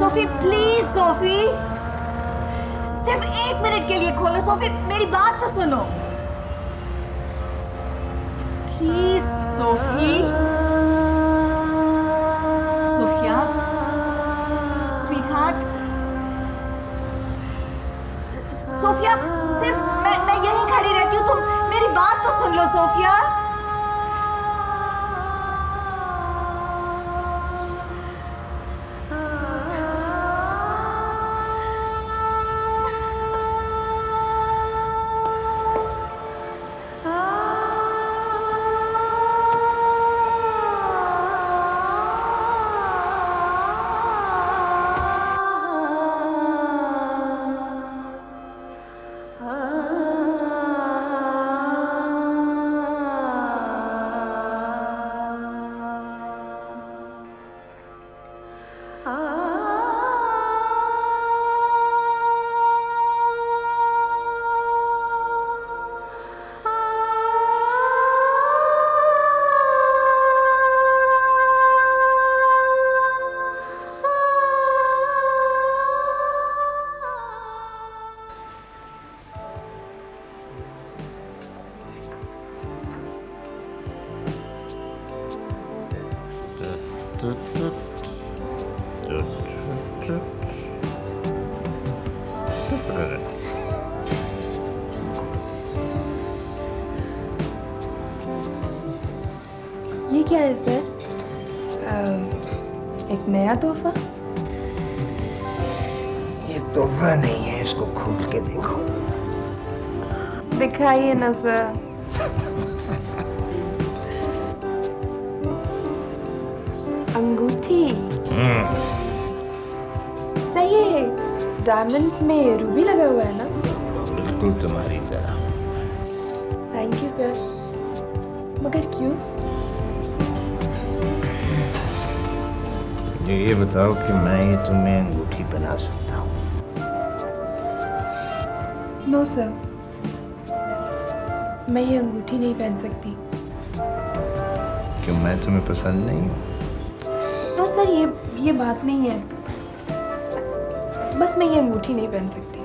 Sophie please Sophie, सिर्फ 1 minute के लिए खोलो सोफी, मेरी बात तो सुनो please Sophie. Sophia sweetheart, Sophia सिर्फ मैं यहीं खड़ी रहती हूँ, तुम मेरी बात तो सुन लो सोफिया। ये क्या है सर? एक नया तोहफा? ये तोहफा नहीं है, इसको खोल के देखो। दिखाइए ना सर। अंगूठी सही है, डायमंड्स में रूबी लगा हुआ है ना? बिल्कुल तुम्हारी तरह। थैंक यू सर, मगर क्यों? ये बताओ कि मैं ही तुम्हें अंगूठी बना सकता हूँ? नो सर, मैं ये अंगूठी नहीं पहन सकती। क्यों, मैं तुम्हें पसंद नहीं हूँ? नो सर, ये बात नहीं है, बस मैं ये अंगूठी नहीं पहन सकती।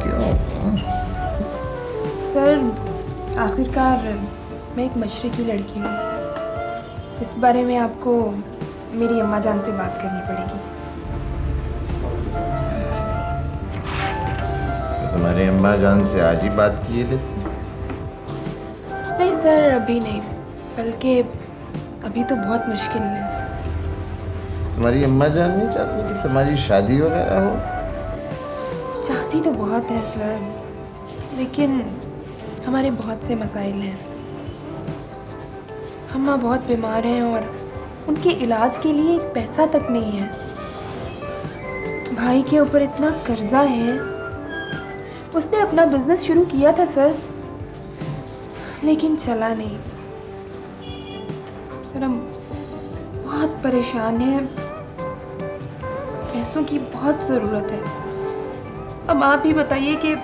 क्यों? सर आखिरकार मैं एक मशरकी लड़की हूँ, इस बारे में आपको मेरी अम्मा जान से बात करनी पड़ेगी। तो तुम्हारी अम्मा जान से आज ही बात किए लेती? नहीं सर, अभी नहीं, बल्कि अभी तो बहुत मुश्किल है। तुम्हारी अम्मा जान नहीं चाहती कि तुम्हारी शादी वगैरह हो? चाहती तो बहुत है सर, लेकिन हमारे बहुत से मसाइल हैं। अम्मा बहुत बीमार हैं और उनके इलाज के लिए एक पैसा तक नहीं है। भाई के ऊपर इतना कर्जा है, उसने अपना बिजनेस शुरू किया था सर, लेकिन चला नहीं। सर हम बहुत परेशान हैं, पैसों की बहुत ज़रूरत है। अब आप ही बताइए कि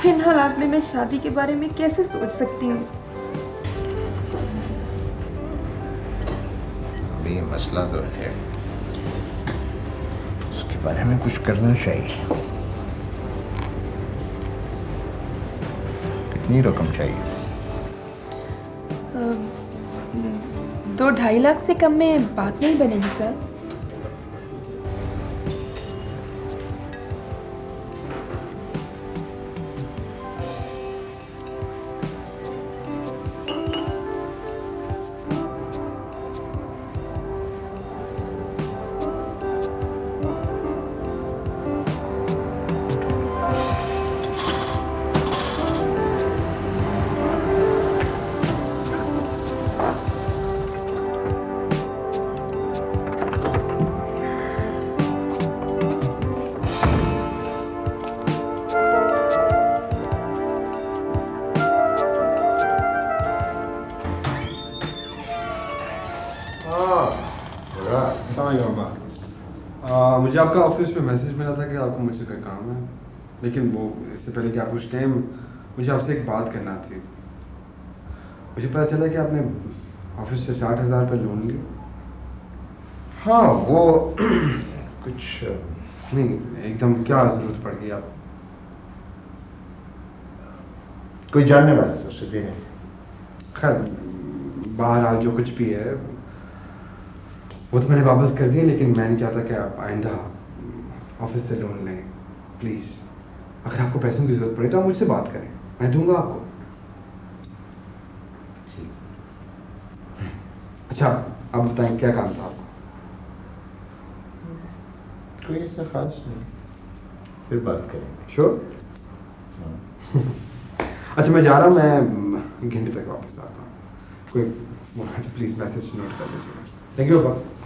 इन हालात में मैं शादी के बारे में कैसे सोच सकती हूँ? ये मसला तो है, उसके बारे में कुछ करना चाहिए। कितनी रकम चाहिए? 2-2.5 लाख से कम में बात नहीं बनेगी सर। मुझे आपका ऑफिस में मैसेज मिला था कि आपको मुझसे कोई काम है, लेकिन वो इससे पहले कि आप कुछ कहें, मुझे आपसे एक बात करना थी। मुझे पता चला कि आपने ऑफिस से 60,000 रुपये लोन लिया। हाँ वो कुछ नहीं एकदम क्या ज़रूरत पड़ गई आप? कोई जानने वाला था उसे देने। खैर बहरहाल जो कुछ भी है वो तो मैंने वापस कर दिया, लेकिन मैं नहीं चाहता कि आप आइंदा ऑफिस से लोन लें। प्लीज़ अगर आपको पैसों की ज़रूरत पड़े तो आप मुझसे बात करें, मैं दूंगा आपको। अच्छा अब बताएं क्या काम था आपको? कोई ऐसा खास नहीं, फिर बात करेंगे। श्योर? अच्छा मैं जा रहा हूँ, मैं घंटे तक वापस आता हूँ। कोई तो प्लीज़ मैसेज नोट कर लीजिएगा। थैंक यू पापा।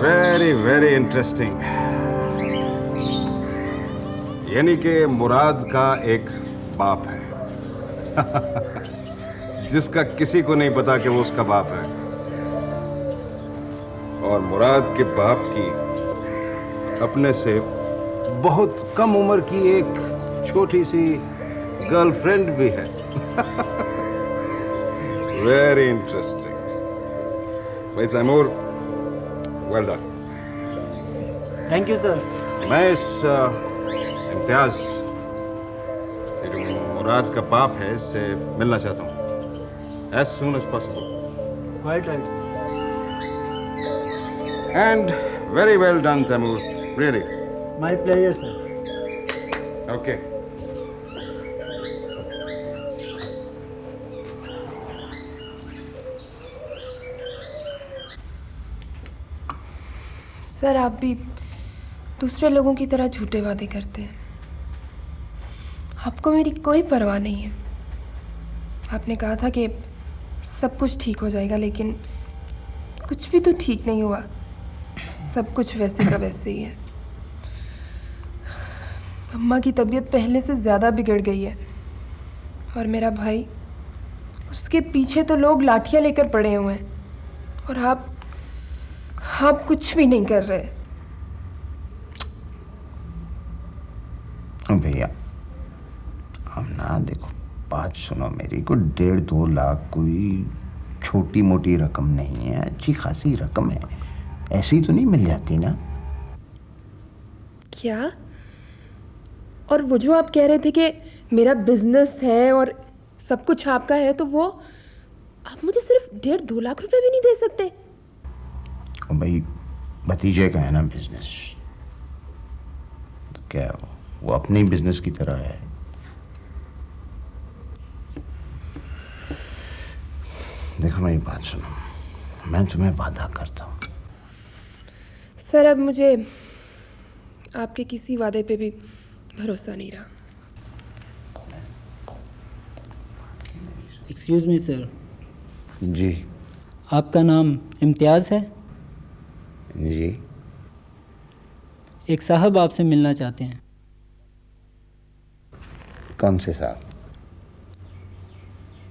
Very very interesting. यानी कि मुराद का एक बाप है जिसका किसी को नहीं पता कि वो उसका बाप है, और मुराद के बाप की अपने से बहुत कम उम्र की एक छोटी सी गर्लफ्रेंड भी है। Very interesting. भाई Taimur, well done. Thank you sir. मैं इस इम्तियाज, ये जो मुराद का बाप है, इससे मिलना चाहता हूँ as soon as possible. Quite right sir. And very well done, Taimur. Really. My player sir. Okay. Sir आप भी दूसरे लोगों की तरह झूठे वादे करते हैं। आपको मेरी कोई परवाह नहीं है। आपने कहा था कि सब कुछ ठीक हो जाएगा, लेकिन कुछ भी तो ठीक नहीं हुआ। सब कुछ वैसे का वैसे ही है। अम्मा की तबीयत पहले से ज़्यादा बिगड़ गई है, और मेरा भाई, उसके पीछे तो लोग लाठियाँ लेकर पड़े हुए हैं, और आप कुछ भी नहीं कर रहे। भैया अब ना देखो, बात सुनो मेरी, को 1.5-2 लाख कोई छोटी मोटी रकम नहीं है, अच्छी खासी रकम है। ऐसी तो नहीं मिल जाती ना। क्या? और वो जो आप कह रहे थे कि मेरा बिजनेस है और सब कुछ आपका है, तो वो आप मुझे सिर्फ 1.5-2 लाख रुपए भी नहीं दे सकते? और भाई भतीजे का है ना बिजनेस, तो क्या वो अपने बिजनेस की तरह है। देखो मेरी बात सुनो, मैं तुम्हें वादा करता हूँ। सर अब मुझे आपके किसी वादे पे भी भरोसा नहीं रहा। एक्सक्यूज़ मी सर, जी आपका नाम इम्तियाज़ है? जी। एक साहब आपसे मिलना चाहते हैं। कौन से साहब?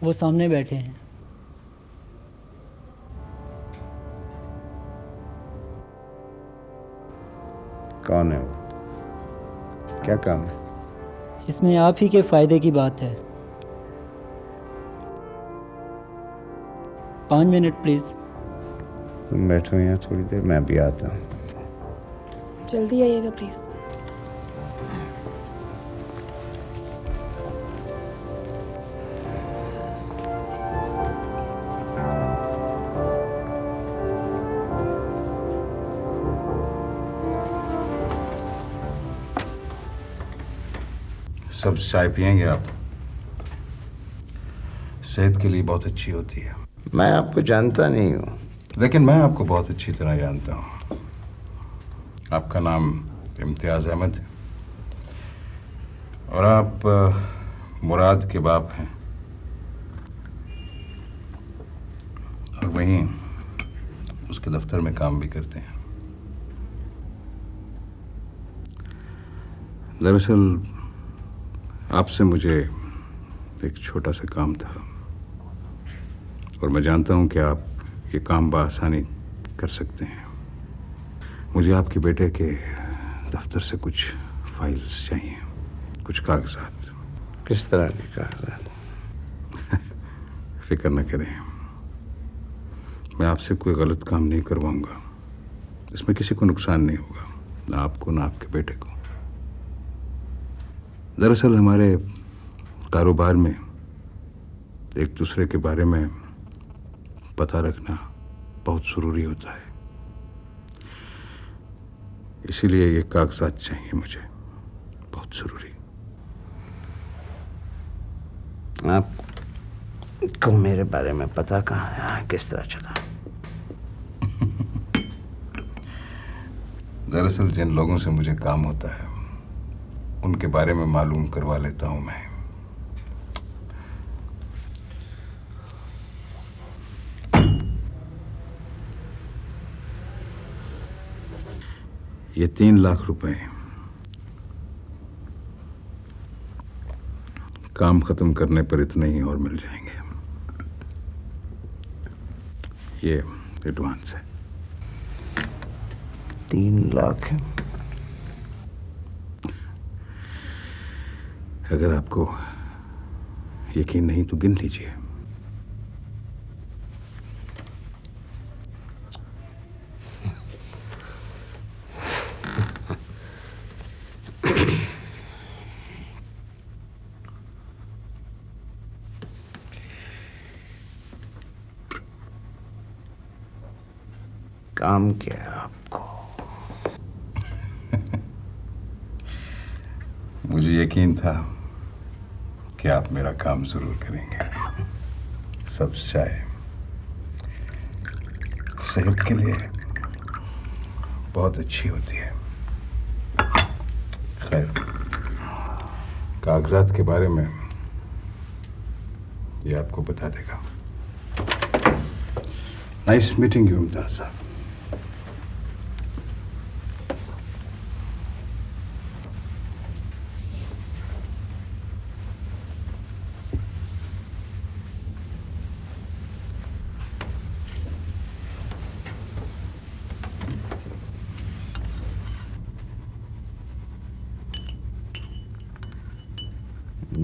वो सामने बैठे हैं। कौन है वो? क्या काम है? इसमें आप ही के फ़ायदे की बात है। 5 मिनट प्लीज़। तुम बैठो यहाँ थोड़ी देर, मैं भी आता हूँ। जल्दी आइएगा प्लीज़। सब चाय पियेंगे आप? सेहत के लिए बहुत अच्छी होती है। मैं आपको जानता नहीं हूँ, लेकिन मैं आपको बहुत अच्छी तरह जानता हूँ। आपका नाम इम्तियाज़ अहमद है और आप मुराद के बाप हैं, और वहीं उसके दफ्तर में काम भी करते हैं। दरअसल आपसे मुझे एक छोटा सा काम था। और मैं जानता हूं कि आप ये काम बआसानी कर सकते हैं। मुझे आपके बेटे के दफ्तर से कुछ फाइल्स चाहिए, कुछ कागजात। किस तरह के कागजात? फिक्र न करें, मैं आपसे कोई गलत काम नहीं करवाऊंगा। इसमें किसी को नुकसान नहीं होगा, ना आपको ना आपके बेटे को। दरअसल हमारे कारोबार में एक दूसरे के बारे में पता रखना बहुत ज़रूरी होता है, इसीलिए ये कागजात चाहिए मुझे, बहुत ज़रूरी। आपको मेरे बारे में पता कहाँ है, किस तरह चला? दरअसल जिन लोगों से मुझे काम होता है उनके बारे में मालूम करवा लेता हूं मैं। ये 3 लाख रुपए काम खत्म करने पर इतने ही और मिल जाएंगे। ये एडवांस है। 3 लाख है? अगर आपको यकीन नहीं तो गिन लीजिए। काम क्या है आपको? मुझे यकीन था कि आप मेरा काम जरूर करेंगे। सब्ज चाय सेहत के लिए बहुत अच्छी होती है। खैर, कागजात के बारे में ये आपको बता देगा। नाइस मीटिंग यू इम्तियाज साहब।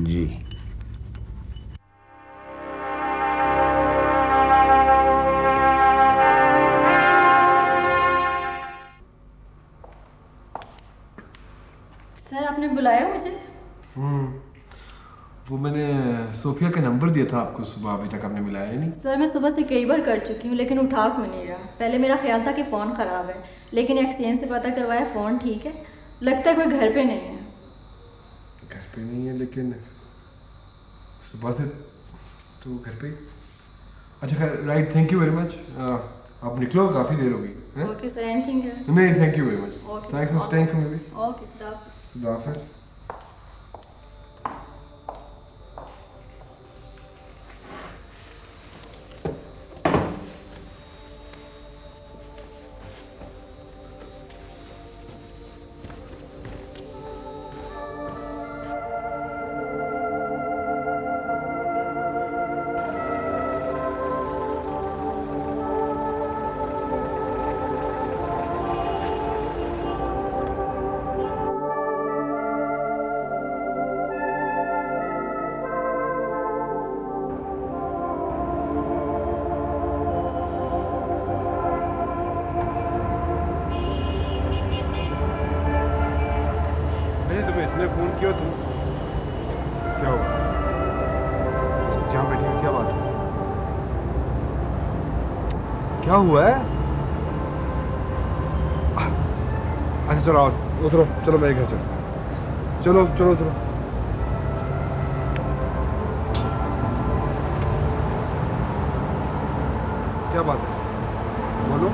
जी। सर आपने बुलाया मुझे? वो मैंने सोफिया का नंबर दिया था आपको सुबह, अभी तक आपने मिलाया ही नहीं। सर मैं सुबह से कई बार कर चुकी हूँ लेकिन उठा क्यों नहीं रहा। पहले मेरा ख्याल था कि फ़ोन ख़राब है, लेकिन एक्सचेंज से पता करवाया फ़ोन ठीक है। लगता है कोई घर पे नहीं है। घर पे नहीं है, लेकिन सुबह से तो घर पे। अच्छा खैर, right, thank you very much. आप निकलो, काफ़ी देर हो गई। Okay sir, anything else? नहीं, thank you very much. Okay, thanks for staying for me. Okay, खुदा हाफिज़। मैंने तुम्हें इतने फ़ोन किया, तुम क्या हुआ? जहाँ बैठी हो, क्या बात है? क्या हुआ है? अच्छा चलो आओ, उतरो, चलो मेरे घर चलो। चलो चलो उतरो। क्या बात है, बोलो।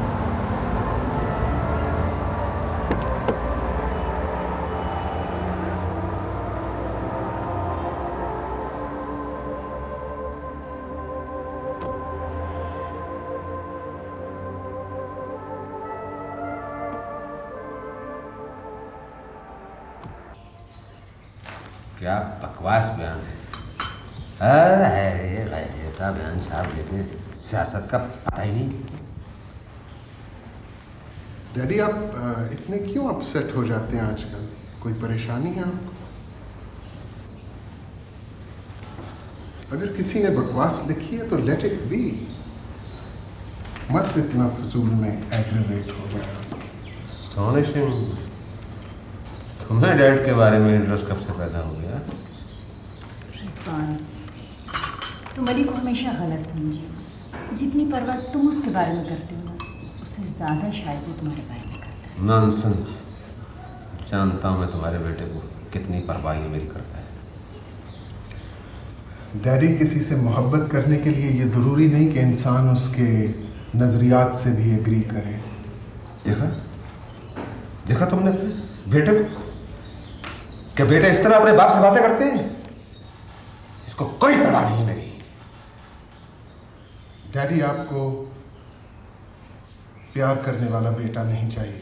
क्या बकवास बयान है। झूठा बयान छाप देते हैं, सियासत का पता ही नहीं। डैडी आप इतने क्यों अपसेट हो जाते हैं आजकल? कोई परेशानी है आपको? अगर किसी ने बकवास लिखी है तो लेट इट बी, मत इतना फजूल में एग्रीवेट हो जाए। Astonishing। तुम्हें डैड के बारे में इंटरेस्ट कब से पैदा हो गया? रिजवान, तुम अली को हमेशा गलत समझी। जितनी परवाह तुम उसके बारे में करते हो उससे ज़्यादा शायद वो तुम्हारे बारे में करता है। नॉनसेंस। जानता हूँ मैं तुम्हारे बेटे को कितनी परवाह मेरी करता है। डैडी, किसी से मोहब्बत करने के लिए ये ज़रूरी नहीं कि इंसान उसके नज़रियात से भी एग्री करे। देखा तुमने बेटे को? क्या बेटे इस तरह अपने बाप से बातें करते हैं? इसको कोई परवाह नहीं मेरी। डैडी, आपको प्यार करने वाला बेटा नहीं चाहिए,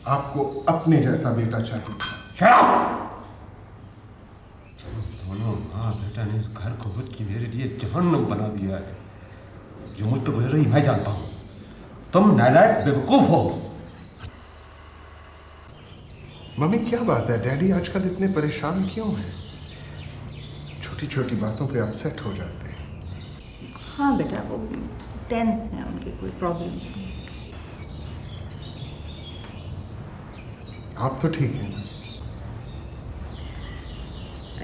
आपको अपने जैसा बेटा चाहिए। Shut up! दोनों माँ बेटा ने इस घर को मेरे लिए जहन्नुम बना दिया है। जो मुझ पर गुजर रही मैं जानता हूँ। तुम नालायक बेवकूफ हो। मम्मी, क्या बात है? डैडी आजकल इतने परेशान क्यों हैं? छोटी छोटी बातों पे अपसेट हो जाते हैं। हाँ बेटा, वो टेंस हैं, उनकी कोई प्रॉब्लम नहीं। आप तो ठीक हैं ना?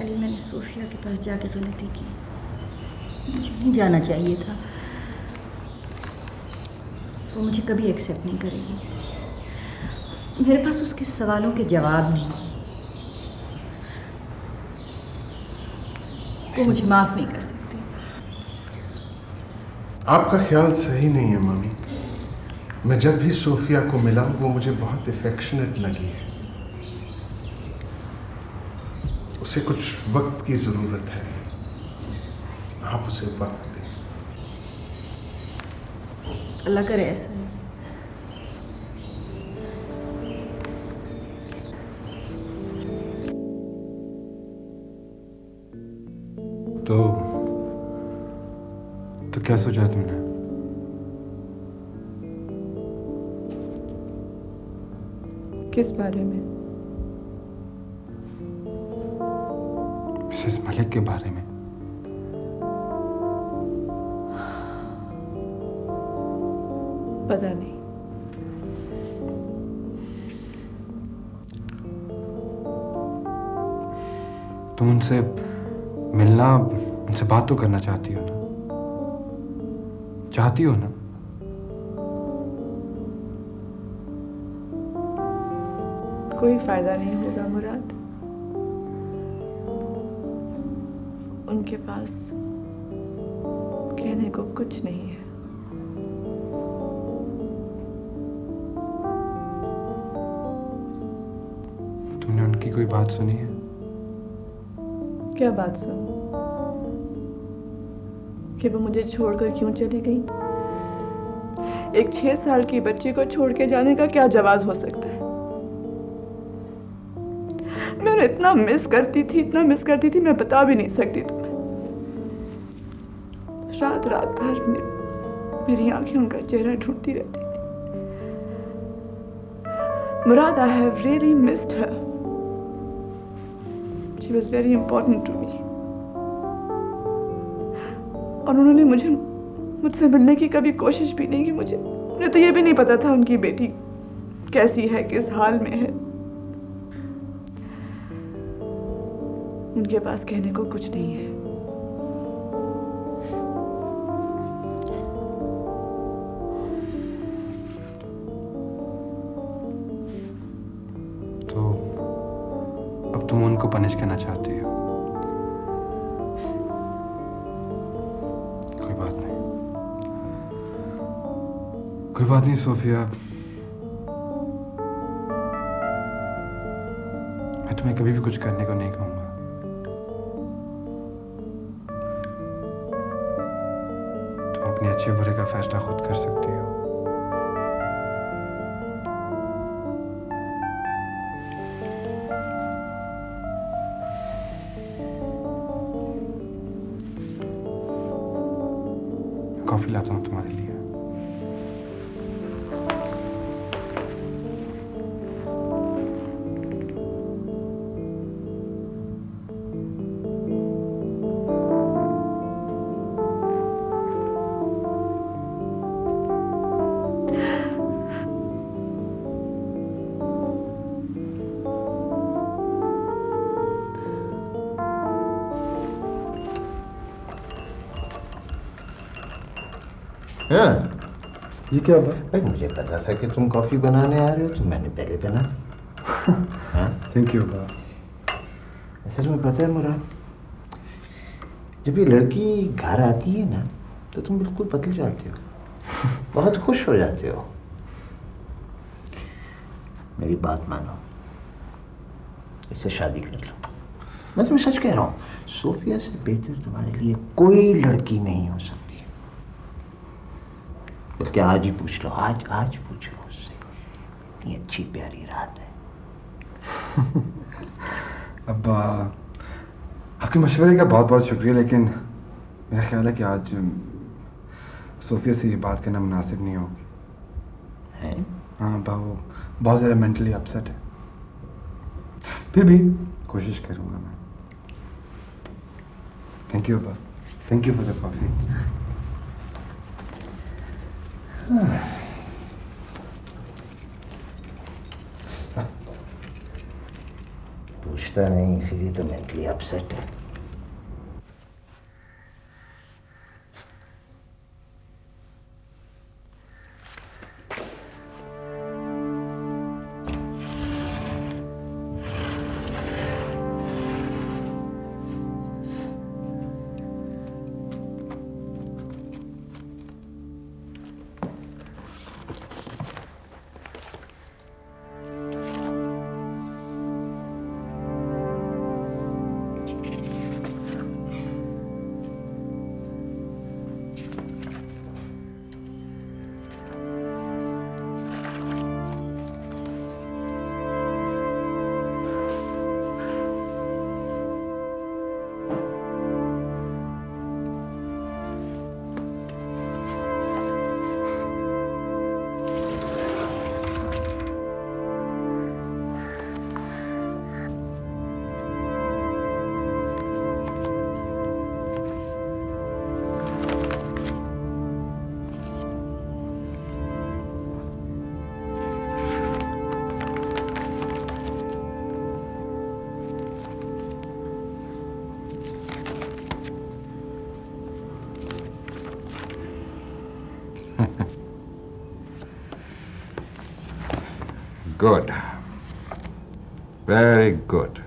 अली, मैंने सोफिया के पास जाके गलती की। मुझे नहीं जाना चाहिए था। वो मुझे कभी एक्सेप्ट नहीं करेगी। मेरे पास उसके सवालों के जवाब नहीं। वो मुझे माफ़ नहीं कर सकती। आपका ख्याल सही नहीं है मम्मी। मैं जब भी सोफिया को मिला वो मुझे बहुत अफेक्शनेट लगी है। उसे कुछ वक्त की ज़रूरत है, आप उसे वक्त दें। अल्लाह करे ऐसा ही। तो क्या सोचा है तुमने? किस बारे में? मिसेस मलिक के बारे में। पता नहीं। तुम उनसे मिलना, उनसे बात तो करना चाहती हो ना? चाहती हो ना? कोई फायदा नहीं होगा मुराद। उनके पास कहने को कुछ नहीं है। तुमने उनकी कोई बात सुनी है? क्या बात सुन? कि वो मुझे छोड़कर क्यों चली गई? एक 6 साल की बच्ची को छोड़ के जाने का क्या जवाब हो सकता है? मैं उन्हें इतना मिस करती थी, मैं बता भी नहीं सकती तुम्हें। रात रात भर मेरी आंखें उनका चेहरा ढूंढती रहती थी। मुराद, I have really missed her. She was very important to me. और उन्होंने मुझसे मिलने की कभी कोशिश भी नहीं की। मुझे तो ये भी नहीं पता था उनकी बेटी कैसी है, किस हाल में है। उनके पास कहने को कुछ नहीं है। तो अब तुम उनको पनिश करना चाहती हो? कोई बात नहीं सोफिया, मैं तुम्हें कभी भी कुछ करने को नहीं कहूंगा। तुम अपने अच्छे बुरे का फैसला खुद कर सकती हो। कॉफ़ी लाता हूँ तुम्हारे लिए। हाँ, ये क्या हुआ? भाई मुझे पता था कि तुम कॉफ़ी बनाने आ रहे हो तो मैंने पहले बना। हाँ, थैंक यू बा। ऐसे तुम्हें पता है मुराद, जब ये लड़की घर आती है ना तो तुम बिल्कुल बदल जाते हो, बहुत खुश हो जाते हो। मेरी बात मानो, इससे शादी कर लो। मैं तुम्हें सच कह रहा हूँ, सोफिया से बेहतर तुम्हारे लिए कोई लड़की नहीं हो सकती। बल्कि आज ही पूछ लो, आज पूछ लो उससे, इतनी अच्छी प्यारी रात है। अब आपके मशवरे का बहुत बहुत शुक्रिया, लेकिन मेरा ख्याल है कि आज सोफिया से ये बात करना मुनासिब नहीं होगी। हैं? हाँ अब्बा, वो बहुत ज़्यादा मेंटली अपसेट है। फिर भी कोशिश करूँगा मैं। थैंक यू अब्बा, thank you for the coffee. पूछता नहीं, इसीलिए तो मेंटली अपसेट है। Good. Very good.